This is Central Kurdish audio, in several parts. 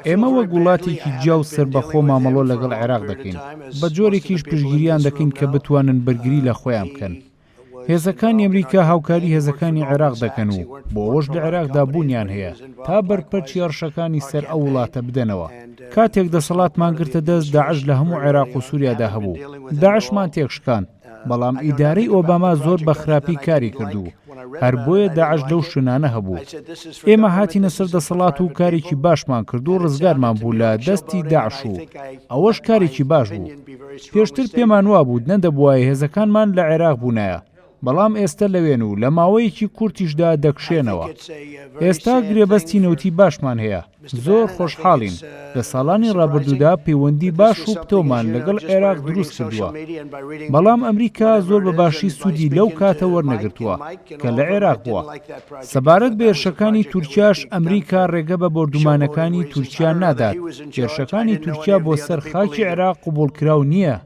ئێمە وەک وڵاتێکی جیا و سربەخۆ مامەڵۆ لەگەڵ عێراق دەکەین بە جۆرێکیش پشتگیریان دەکەین کە بتوانن بەرگری لە خۆیان بکەن. هێزەکانی ئەمریکا هاوکاری هێزەکانی عێراق دەکەن و بۆ ئەوەش لە عێراقدا بوونیان هەیە تا بەرپەرچی هێرشەکانی سەر ئەو وڵاتە بدەنەوە. کاتێک دەسەڵاتمان گرتە دەست داعش لە هەموو عێراق و سووریادا هەبوو. داعشمان تێکشکان، بەڵام ئیدارەی ئۆباما زۆر بە خراپی کاری کردو. هەر بۆیە داعش لەو شوێنانە هەبوو. ئێمە هاتینە سەر دەسەڵات و کارێکی باشمان کرد و ڕزگارمان بوو لە دەستی داعش و ئەوەش کارێکی باش بوو. پێشتر پێمان وا بوو نەدەبوایە هێزەکانمان لە عێراق بوونایە. بەڵام ئێستا لەوێن و لە ماوەیەکی کورتیشدا دەکشێنەوە. ئێستا گرێبەستی نەوتی باشمان هەیە. زۆر خۆشحاڵین. لە ساڵانی ڕابردوودا پەیوەندی باش و پتۆمان لەگەڵ عێراق دروست کردووە. بەڵام ئەمریکا زۆر بەباشی سوودی لەو کاتە وەرنەگرتووە کە لە عێراق بووە. سەبارەت بە هێرشەکانی تورکیاش ئەمریکا ڕێگە بە بۆردومانەکانی تورکیا نادات. هێرشەکانی تورکیا بۆ سەر خاکی عێراق قبوڵکراو نییە.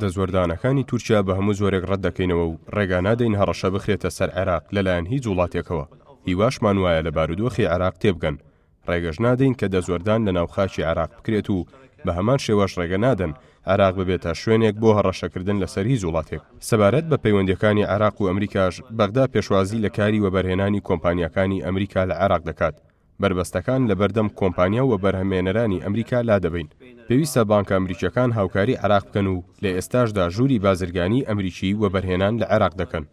دەزوەردانەکانی تورکیا بە هەموو زۆرێک ڕەت دەکەینەوە و ڕێگا نادەین هەڕەشە بخرێتە سەر عێراق لەلایەن هیچ وڵاتێکەوە. هیواشمان وایە لە بارودۆخی عێراق تێبگەن. ڕێگەش نادەین کە دەزوەردان لە ناوخاکی عێراق بکرێت و بە هەمان شێوەش ڕێگە نادەن عێراق ببێتە شوێنێک بۆ هەڕەشەکردن لەسەر هیچ وڵاتێک. سەبارەت بە پەیوەندیەکانی عێراق و ئەمریکاش بەغدا پێشوازی لە کاری وەبەرهێنانی کۆمپانیەکانی ئەمریکا لە عێراق دەکات. بربەستەکان لە بەردەم کۆمپانیا و بەرهەمێنەرانی ئەمریکا لا دەبین. پێویستە بانکە ئەمریکیەکان هاوکاری عێراق بکەن و لە ئێستاشدا ژووری بازرگانی ئەمریکی وەبەرهێنان لە عێراق دەکەن.